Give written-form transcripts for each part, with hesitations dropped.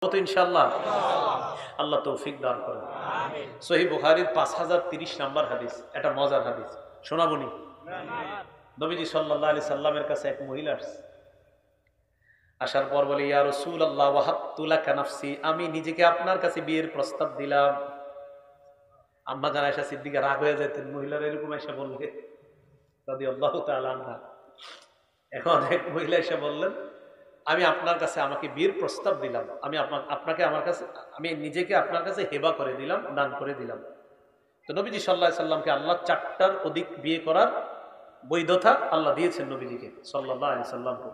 তো ইনশাআল্লাহ আল্লাহ তৌফিক দান করেন। সহিহ বুখারীর 5030 নাম্বার হাদিস, এটা মজার হাদিস শোনাবনি। নবীজি সাল্লাল্লাহু আলাইহি সাল্লামের কাছে এক মহিলা আসছে, আসার পর বলে, ইয়া রাসূলুল্লাহ ওয়াহাবতু লাকা নাফসি, আমি নিজেকে আপনার কাছে বিয়ের প্রস্তাব দিলাম। আম্মা জান আয়েশা সিদ্দিকা রাগ হয়ে যেতেন, মহিলার এরকম এসে বললে রাদিয়াল্লাহু তাআলা আনহা। এখন এক মহিলা এসে বললেন, আমি আপনার কাছে আমাকে বিয়ের প্রস্তাব দিলাম, আমি আপনাকে আমার কাছে, আমি নিজেকে আপনার কাছে হেবা করে দিলাম, দান করে দিলাম। তো নবীজি সাল্লাল্লাহু আলাইহি সাল্লামকে আল্লাহ 4টার অধিক বিয়ে করার বৈধতা আল্লাহ দিয়েছেন নবীজিকে সাল্লাল্লাহু আলাইহি সাল্লামকে।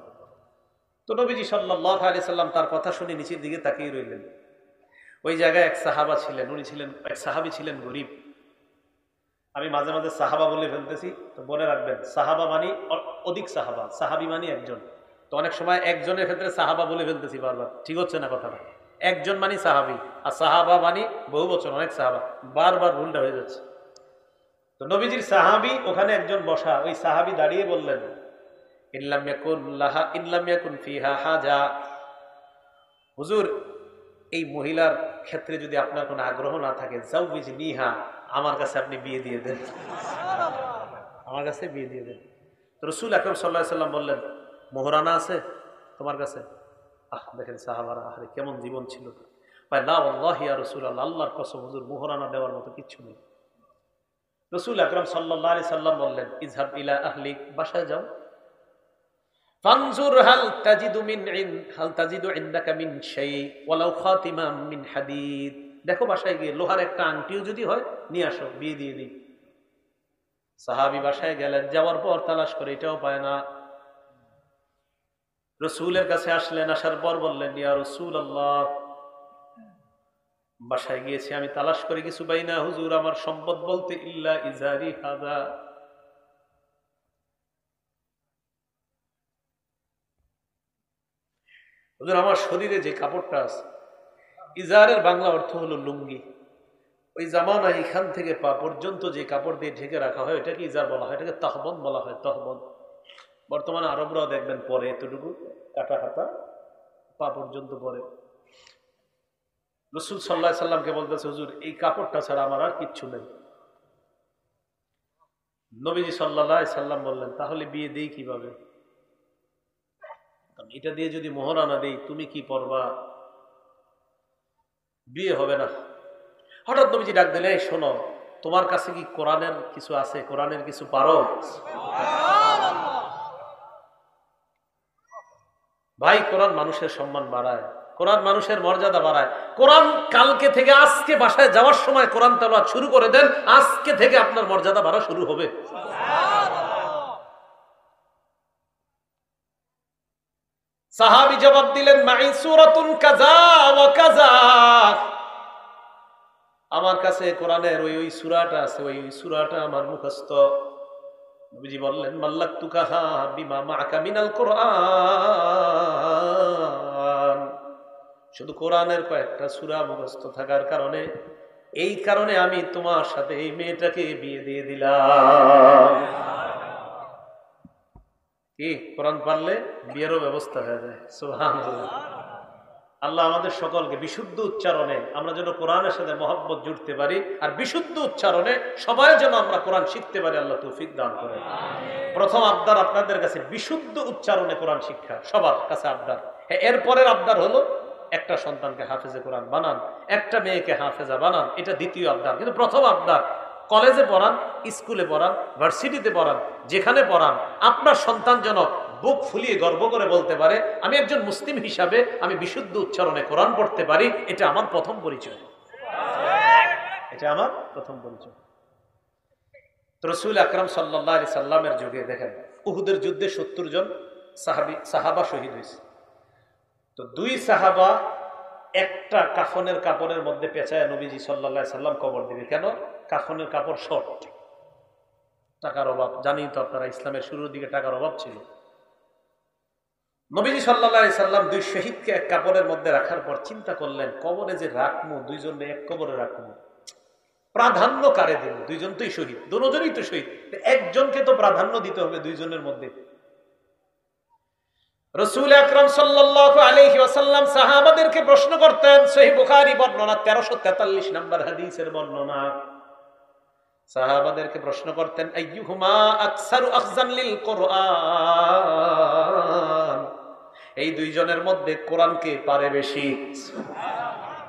তো নবীজি সাল্লাল্লাহু আলাইহি সাল্লাম তার কথা শুনে নিচের দিকে তাকিয়ে রইলেন। ওই জায়গায় এক সাহাবা ছিলেন, উনি ছিলেন, এক সাহাবী ছিলেন গরিব। আমি মাঝে মাঝে সাহাবা বলে ফেলতেছি, তো মনে রাখবেন সাহাবা মানি অধিক সাহাবা, সাহাবী মানি একজন। তো অনেক সময় একজনের ক্ষেত্রে সাহাবা বলে ফেলতেছি বারবার, ঠিক হচ্ছে না কথাটা। একজন মানি সাহাবী, আর সাহাবা মানি বহু বচন, অনেক সাহাবা, বারবার ভুলটা হয়ে যাচ্ছে। তো নবীজির সাহাবী ওখানে একজন বসা, ওই সাহাবী দাঁড়িয়ে বললেন, ইল্লাম ইয়াকুন ফিহা হাজা, হুজুর এই মহিলার ক্ষেত্রে যদি আপনার কোনো আগ্রহ না থাকে, জাউবিজনিহা, আমার কাছে আপনি বিয়ে দিয়ে দেন, আমার কাছে বিয়ে দিয়ে দেন। তো রাসূল আকরাম সাল্লাল্লাহু আলাইহি সাল্লাম বললেন, মোহরানা আছে তোমার কাছে? দেখেন সাহাবারা আরে কেমন জীবন ছিল। লা ওয়াল্লাহি ইয়া রাসূলুল্লাহ, আল্লাহর কসম হুজুর মোহরানা দেওয়ার মতো কিচ্ছু নেই। রাসূল আকরাম সাল্লাল্লাহু আলাইহি সাল্লাম বললেন, ইযহাব ইলা আহলিক, বাসায় যাও, ফানজুর হাল তাজিদু ইনদাকা মিন শাই ওয়ালাউ খাতিমান মিন হাদিদ, দেখো বাসায় গিয়ে লোহার একটা আংটিও যদি হয় নিয়ে আসো, বিয়ে দিয়ে দিই। সাহাবী বাসায় গেলেন, যাওয়ার পর তালাশ করে এটাও পায় না। রাসূলের কাছে আসলেন, আসার পর বললেন, ইয়া রাসূলুল্লাহ বাসায় গিয়েছি, আমি তালাশ করে কিছু পাই না হুজুর, আমার সম্পদ বলতে ইল্লা ইজারি হাযা, হুজুর আমার শরীরে যে কাপড়টা আছে, ইজারের বাংলা অর্থ হলো লুঙ্গি। ওই জামানা এখান থেকে পা পর্যন্ত যে কাপড় দিয়ে ঢেকে রাখা হয় এটাকে ইজার বলা হয়, এটাকে তাহবন বলা হয়, তাহবন। বর্তমানে আরবরাও দেখবেন পরে এতটুকু কাটা হাতা পা পর্যন্ত পরে। রাসূল সাল্লাল্লাহু আলাইহি সাল্লামকে বলতেছে, হুজুর এই কাপড়টা ছাড়া আমার আর কিচ্ছু নেই। নবীজি সাল্লাল্লাহু আলাইহি সাল্লাম বললেন, তাহলে বিয়ে দেই কিভাবে? এটা দিয়ে যদি মোহরানা দেই তুমি কি পরবা? বিয়ে হবে না। হঠাৎ নবীজি ডাক দিলে, শোনো তোমার কাছে কি কোরআনের কিছু আছে, কোরআনের কিছু পারো? ভাই কোরআন মানুষের সম্মান বাড়ায়, কোরআন মানুষের মর্যাদা বাড়ায়। কোরআন কালকে থেকে আজকে বাসায় যাওয়ার সময় কোরআন তেলাওয়াত শুরু করে দেন, আজকে থেকে আপনার মর্যাদা বাড়া শুরু হবে। সাহাবী জবাব দিলেন, মাই সূরাতুন কাযা ওয়া কাযা, আমার কাছে কোরআনের ওই ওই সূরাটা আছে, ওই ওই সূরাটা আমার মুখস্থ। নবীজি বললেন, মাল্লাকতুকাহা বিমা মাআকা মিনাল কুরআন, শুধু কোরআনের কয়েকটা সূরা মুখস্থ থাকার কারণে, এই কারণে আমি তোমার সাথে এই মেয়েটাকে বিয়ে দিয়ে দিলাম। কি কোরআন পারলে বিয়েরও ব্যবস্থা হয়ে যায়। সুবহানাল্লাহ। আল্লাহ আমাদের সকলকে বিশুদ্ধ উচ্চারণে আমরা যেন কোরআনের সাথে মহব্বত জুড়তে পারি, আর বিশুদ্ধ উচ্চারণে সবাই যেন আমরা কোরআন শিখতে পারি, আল্লাহ তৌফিক দান করেন। প্রথম আবদার আপনাদের কাছে বিশুদ্ধ উচ্চারণে কোরআন শিক্ষা, সবার কাছে আবদার। এরপরের আবদার হলো একটা সন্তানকে হাফেজে কোরআন বানান, একটা মেয়েকে হাফেজা বানান, এটা দ্বিতীয় আবদার। কিন্তু প্রথম আবদার, কলেজে পড়ান, স্কুলে পড়ান, ভার্সিটিতে পড়ান, যেখানে পড়ান, আপনার সন্তান যেন বুক ফুলিয়ে গর্ব করে বলতে পারে, আমি একজন মুসলিম হিসাবে আমি বিশুদ্ধ উচ্চারণে কোরআন পড়তে পারি, এটা আমার প্রথম পরিচয়, এটা আমার প্রথম পরিচয়। তো রাসূল আকরাম সাল্লাল্লাহু আলাইহি সাল্লামের যুগে দেখেন উহুদের যুদ্ধে 70 জন সাহাবা শহীদ হয়েছে। তো 2 সাহাবা একটা কাফনের কাপড়ের মধ্যে পেঁচায় নবীজি সাল্লাল্লাহু আলাইহি সাল্লাম কবর দিবে। কেন? কাফনের কাপড় শর্ট, টাকার অভাব, জানি তো আপনারা ইসলামের শুরুর দিকে টাকার অভাব ছিল। নবীজি সাল্লাল্লাহু আলাইহি সাল্লাম 2 শহীদকে এক কাপড়ের মধ্যে রাখার পর চিন্তা করলেন, কবরে যে রাখবো, 2 জনকে এক কবরে রাখবো, প্রাধান্য কারে দেব? 2 জন তোই শহীদ, দুজনেই তো শহীদ, একজনকে তো প্রাধান্য দিতে হবে 2 জনের মধ্যে। রাসূল আকরাম সাল্লাল্লাহু আলাইহি ওয়াসাল্লাম সাহাবাদেরকে প্রশ্ন করতেন। সহিহ বুখারী বর্ণনা 1343 নম্বর হাদিসের বর্ণনা। সাহাবাদেরকে প্রশ্ন করতেন, আইয়ুহুমা আকসারু আখযান লিল কুরআন, এই দুইজনের মধ্যে কোরআনকে পারে বেশি?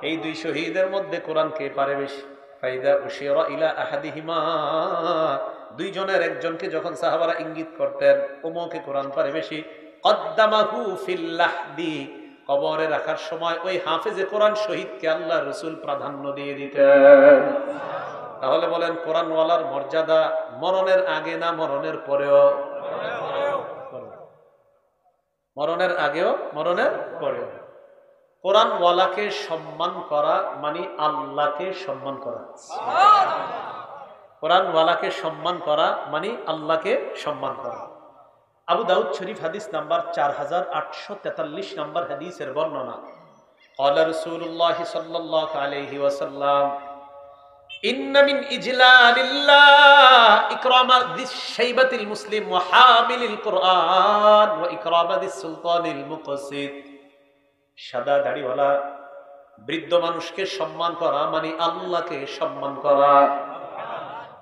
এই দুই শহীদের মধ্যে কোরআনকে পারে বেশি? ফাইদা উশিরা ইলা আহাদিহিমা, দুইজনের একজনকে যখন সাহাবারা ইঙ্গিত করতেন ওমকে কোরআন পারে বেশি, কদ্দামাহু ফিল লাহদি, কবরে রাখার সময় ওই হাফেজে কোরআন শহীদকে আল্লাহ রাসূল প্রাধান্য দিয়ে দিতেন। তাহলে বলেন কোরআনওয়ালার মর্যাদা মরণের আগে না মরণের পরেও? মরণের আগেও মরণের পরেও। কোরআনওয়ালাকে সম্মান করা মানে আল্লাহকে সম্মান করা। কোরআনওয়ালাকে সম্মান করা মানে আল্লাহকে সম্মান করা। আবু দাউদ শরীফ হাদিস নাম্বার 4843 নম্বর হাদিসের বর্ণনা। ক্বালা রাসূলুল্লাহ সাল্লাল্লাহু আলাইহি ওয়াসাল্লাম, ইন্না মিন ইজলালিল্লাহ ইকরামা যিশ শাইবাতিল মুসলিম ওয়া হামিলিল কুরআন ওয়া ইকরামা যিস সুলতানিল মুকসিত। সাদা দাড়িওয়ালা বৃদ্ধ মানুষকে সম্মান করা মানে আল্লাহকে সম্মান করা।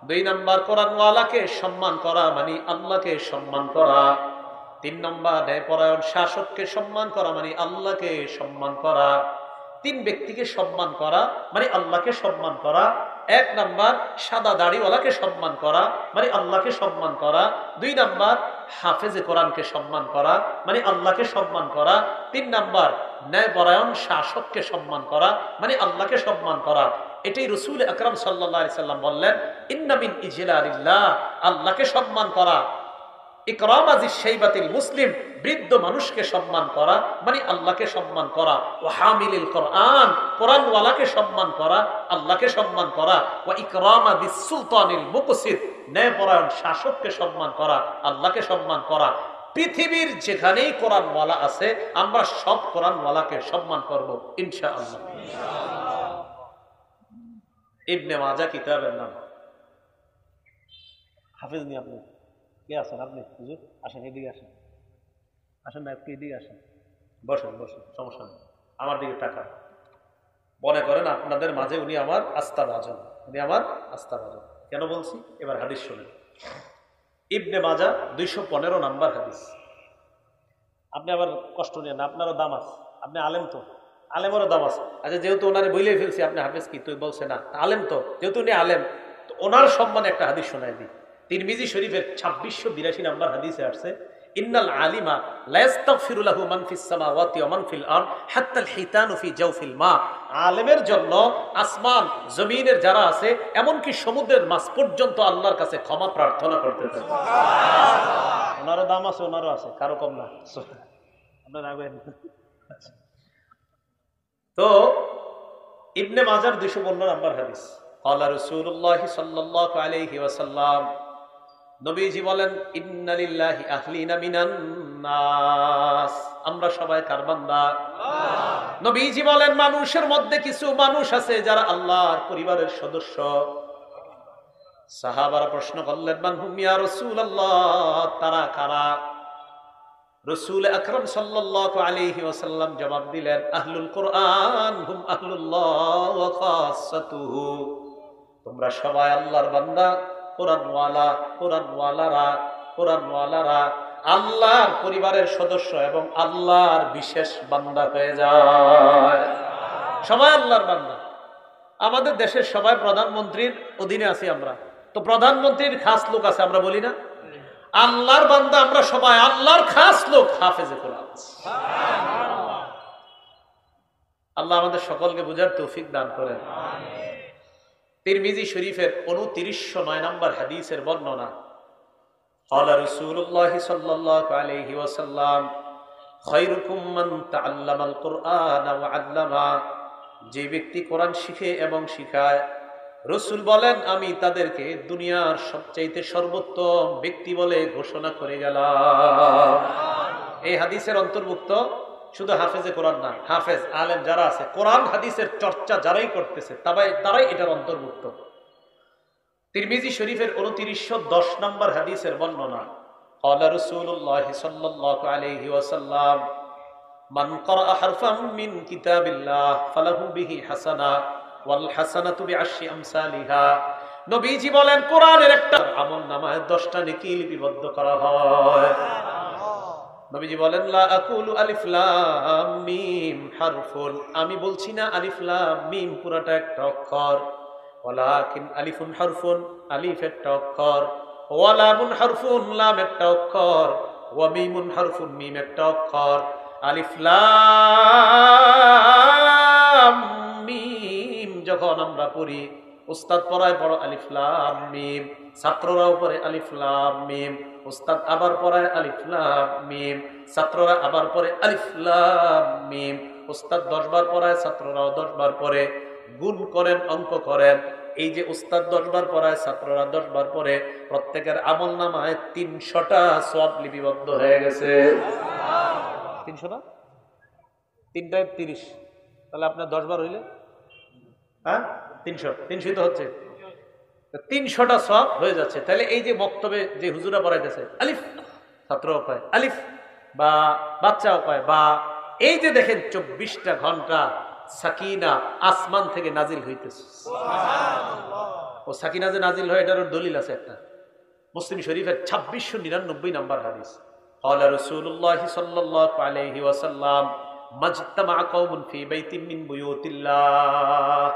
2 নম্বর কোরআনওয়ালাকে সম্মান করা মানে আল্লাহকে সম্মান করা। 3 নম্বর ন্যায়পরায়ণ শাসককে সম্মান করা মানে আল্লাহকে সম্মান করা। 3 ব্যক্তিকে সম্মান করা মানে আল্লাহকে সম্মান করা। 1 নম্বর সাদা দাড়িওয়ালাকে সম্মান করা মানে আল্লাহকে সম্মান করা। 2 নম্বর হাফেজে কোরআনকে সম্মান করা মানে আল্লাহকে সম্মান করা। 3 নম্বর ন্যায়পরায়ণ শাসককে সম্মান করা মানে আল্লাহকে সম্মান করা। এটাই রাসূল আকরাম সাল্লাল্লাহু আলাইহি সাল্লাম বললেন, ইন্না মিন ইজলালিল্লাহ, আল্লাহকে সম্মান করা, ইকরামা যিশ শাইবাতিল মুসলিম, বৃদ্ধ মানুষকে সম্মান করা মানে আল্লাহকে সম্মান করা, ওয়া হামিলিল কুরআন, কোরআনওয়ালাকে সম্মান করা আল্লাহকে সম্মান করা, ওয়া ইকরামা যিস সুলতানিল মুকসিত, ন্যায়পরায়ণ শাসককে সম্মান করা আল্লাহকে সম্মান করা। পৃথিবীর যেখানেই কোরআনওয়ালা আছে আমরা সব কোরআনওয়ালাকে সম্মান করব ইনশাআল্লাহ। ইবনে মাজাহ কিতাবের নাম। হাফেজ নি আপনি? কে আছেন আপনি? হুজুর আসেন, এদিকে আসেন। আসেন না, একটু এদিকে আসেন। বসেন বসেন, সমস্যা নেই। আমার দিকে তাকান। মনে করেন আপনাদের মাঝে উনি আমার আস্থাভাজন, উনি আমার আস্থাভাজন। কেন বলছি? এবার হাদিস শুনেন। ইবনে মাজাহ 215 নম্বর হাদিস। আপনি আবার কষ্ট নেন, আপনারও দাম আছে। আপনি আলেম তো, আলেমেরও দাম আছে। আচ্ছা, যেহেতু ওনারে বইলেই ফেলছি আপনি হাফেজ কি তুই বলছে না, আলেম তো, যেহেতু উনি আলেম তো ওনার সম্মানে একটা হাদিস শোনায় দিই। তিরমিজি শরীফের 2682 নম্বর হাদিসে আসছে, ইন্নাল আলিমা লা ইস্তাগফিরু লাহু মান ফিস সামাওয়াতি ওয়া মান ফিল আরদ হাত্তা আল হিতানু ফি জাওফিল মা। আলেমের জন্য আসমান জমিনের যারা আছে এমনকি সমুদ্রের মাছ পর্যন্ত আল্লাহর কাছে ক্ষমা প্রার্থনা করতে থাকে। সুবহানাল্লাহ। ওনারও দাম আছে, ওনারও আছে, কারো কম না। আপনারা রাখবেন। তো ইবনে মাজাহ 215 নম্বর হাদিস। ক্বালা রাসূলুল্লাহ সাল্লাল্লাহু আলাইহি ওয়াসাল্লাম, নবীজি বলেন, ইন্না লিল্লাহি আহলিনা মিনান নাস, আমরা সবাই কার বান্দা? আল্লাহ। নবীজি বলেন, মানুষের মধ্যে কিছু মানুষ আছে যারা আল্লাহর পরিবারের সদস্য। সাহাবারা প্রশ্ন করলেন, মান হুম ইয়া রাসূলুল্লাহ, তারা কারা? রাসূল আকরাম সাল্লাল্লাহু আলাইহি ওয়াসাল্লাম জবাব দিলেন, আহলুল কুরআন হুম আহলুল্লাহ ওয়া খাসাতুহু, তোমরা সবাই আল্লাহর বান্দা, কোরআনওয়ালা, কোরআনওয়ালারা আল্লাহর পরিবারের সদস্য এবং আল্লাহর বিশেষ বান্দা হয়ে যায়। সবাই আল্লাহর বান্দা। আমাদের দেশের সবাই প্রধানমন্ত্রীর অধীনে আছি আমরা, তো প্রধানমন্ত্রীর খাস লোক আছে, আমরা বলি না? আল্লাহর বান্দা আমরা সবাই আল্লাহর খাস লোক, হাফেজে কোরআন। আল্লাহ আমাদের সকলকে বুঝার তৌফিক দান করেন। তিরমিজি শরীফের 2909 নম্বর হাদিসের বর্ণনা। ক্বালা রাসূলুল্লাহ সাল্লাল্লাহু আলাইহি ওয়াসাল্লাম, খায়রুকুম মান তাআল্লামাল কুরআন ওয়া আল্লামা, যে ব্যক্তি কোরআন শিখে এবং শিখায়, রাসূল বলেন আমি তাদেরকে দুনিয়ার সবচাইতে সর্বোত্তম ব্যক্তি বলে ঘোষণা করে গেলাম। এই হাদিসের অন্তর্ভুক্ত শুধু হাফেজে কোরআন না, হাফেজ আলেম যারা আছে, কোরআন হাদিসের চর্চা যারাই করতেছে তারাই এটার অন্তর্ভুক্ত। তিরমিজি শরীফের 2910 নম্বর হাদিসের বর্ণনা। قال رسول الله صلى الله عليه وسلم من قرأ حرفا من كتاب الله فله به حسنة والحسنة بعشر أمثالها নবীজি বলেন কোরআনের একটা আমলনামায় 10টা নেকি লিপিবদ্ধ করা হয়। নবীজি বলেন লা আকুলু আলিফ লাম মিম হারফুন, আমি বলছি না আলিফ লাম মিম পুরোটা একটা অক্ষর, ওয়ালাকিন আলিফুন হারফুন, আলিফ একটা অক্ষর, ওয়া লামুন হারফুন, লাম একটা অক্ষর, ওয়া মিমুন হারফুন, মিম একটা অক্ষর। আলিফ লাম মিম যখন আমরা পড়ি, উস্তাদ পড়ায় বড় আলিফ লাম মিম, ছাত্ররাও পড়ে আলিফ লাম মিম, উস্তাদ আবার পড়ায় আলিফ লাম মিম, ছাত্ররা আবার পড়ে আলিফ লাম মিম, উস্তাদ 10 বার পড়ায়, ছাত্ররাও 10 বার পড়ে। গুণ করেন, অঙ্ক করেন, এই যে উস্তাদ 10 বার পড়ায়, ছাত্ররা 10 বার পড়ে, প্রত্যেকের আমলনামায় 300টা সওয়াব লিপিবদ্ধ হয়ে গেছে। 300 না, 3টায় 30, তাহলে আপনার 10 বার হইলে 300 তো হচ্ছে, 300টা সওয়াব হয়ে যাচ্ছে। তাহলে এই যে বক্তব্যে যে হুজুরা পড়াইতেছে আলিফ, ছাত্রও পায় আলিফ, বা বাচ্চাও পায়, বা এই যে দেখেন 24টা ঘন্টা সাকিনা আসমান থেকে নাজিল হইতেছে। ও সাকিনা যে নাজিল হয় এটার দলিল আছে একটা, মুসলিম শরীফের 2699 নম্বর হাদিস। ক্বালা রাসূলুল্লাহ সাল্লাল্লাহু আলাইহি ওয়াসাল্লাম মাজতামা কওমুন ফি বাইতিন মিন বুয়ুতিল্লাহ,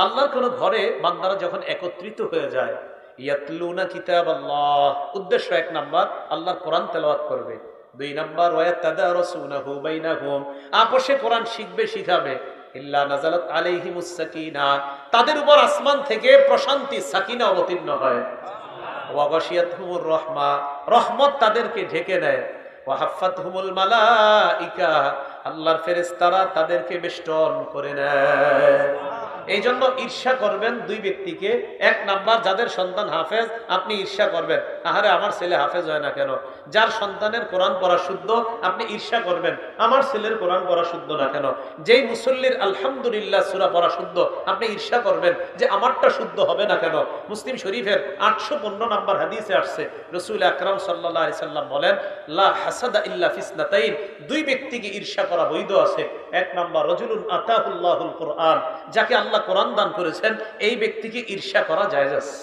আল্লাহর কোন ঘরে বান্দারা যখন একত্রিত হয়ে যায়, ইয়াতলুনা কিতাবাল্লাহ, উদ্দেশ্য 1 নাম্বার আল্লাহর কোরআন তেলাওয়াত করবে, 2 নাম্বার ওয়ায়াতাদারাসুনাহু বাইনাহুম, আপসে কোরআন শিখবে, শিখাবে, ইল্লা নাযালাত আলাইহিমুস সাকিনা, তাদের উপর আসমান থেকে প্রশান্তি সাকিনা অবতীর্ণ হয়, ওয়া গাশিয়াতহুমুর রাহমা, রহমত তাদেরকে ঢেকে নেয়, ওয়া হাফাতহুমুল মালাইকা, আল্লাহর ফেরেশতারা তাদেরকে বেষ্টন করে নেয়। এই জন্য ঈর্ষা করবেন 2 ব্যক্তিকে। 1 নাম্বার যাদের সন্তান হাফেজ, আপনি ঈর্ষা করবেন, আহারে আমার ছেলে হাফেজ হয় না কেন। যার সন্তানের কোরআন পড়া শুদ্ধ, আপনি ঈর্ষা করবেন, আমার ছেলের কোরআন পড়া শুদ্ধ না কেন। যেই মুসল্লির আলহামদুলিল্লাহ সূরা পড়া শুদ্ধ, আপনি ঈর্ষা করবেন যে আমারটা শুদ্ধ হবে না কেন। মুসলিম শরীফের 815 নম্বর হাদিসে আসছে, রাসূল আকরাম সাল্লাল্লাহু আলাইহি সাল্লাম বলেন লা হাসাদা ইল্লা ফিসনাতাইন, 2 ব্যক্তিকে ঈর্ষা করা বৈধ আছে। 1 নাম্বার রাজুলুন আতাহুল্লাহুল কোরআন, যাকে আল্লাহ কোরআন দান করেছেন, এই ব্যক্তিকে ঈর্ষা করা জায়েজ আছে।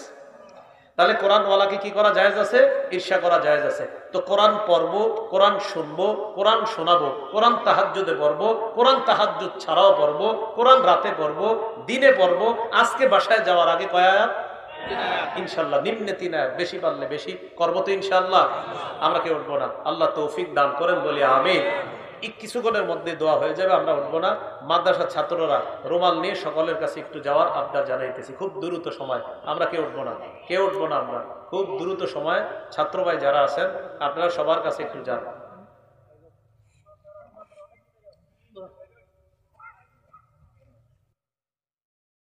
তাহলে কোরআনওয়ালাকে কি করা জায়েজ আছে? ঈর্ষা করা জায়েজ আছে। তো কোরআন পড়বো, কোরআন শুনবো, কোরআন শোনাবো, কোরআন তাহাজ্জুদে পড়বো, কোরআন তাহাজ্জুদ ছাড়াও পড়বো, কোরআন রাতে পড়বো, দিনে পড়বো। আজকে বাসায় যাওয়ার আগে কয় আয়াত? ইনশাআল্লাহ নিম্নে 3 আয়াত, বেশি পারলে বেশি করবো তো ইনশাআল্লাহ। আমরা কেউ উঠবো না, আল্লাহ তৌফিক দান করেন, বলি আমিন। কিছুক্ষণের মধ্যে দোয়া হয়ে যাবে, আমরা উঠবো না। মাদ্রাসার ছাত্ররা রুমাল নিয়ে সকলের কাছে একটু যাওয়ার আবদার জানাইতেছি, খুব দ্রুত সময়, আমরা কেউ উঠবো না, কেউ উঠবো না, আমরা খুব দ্রুত সময়। ছাত্র ভাই যারা আছেন আপনারা সবার কাছে একটু যান।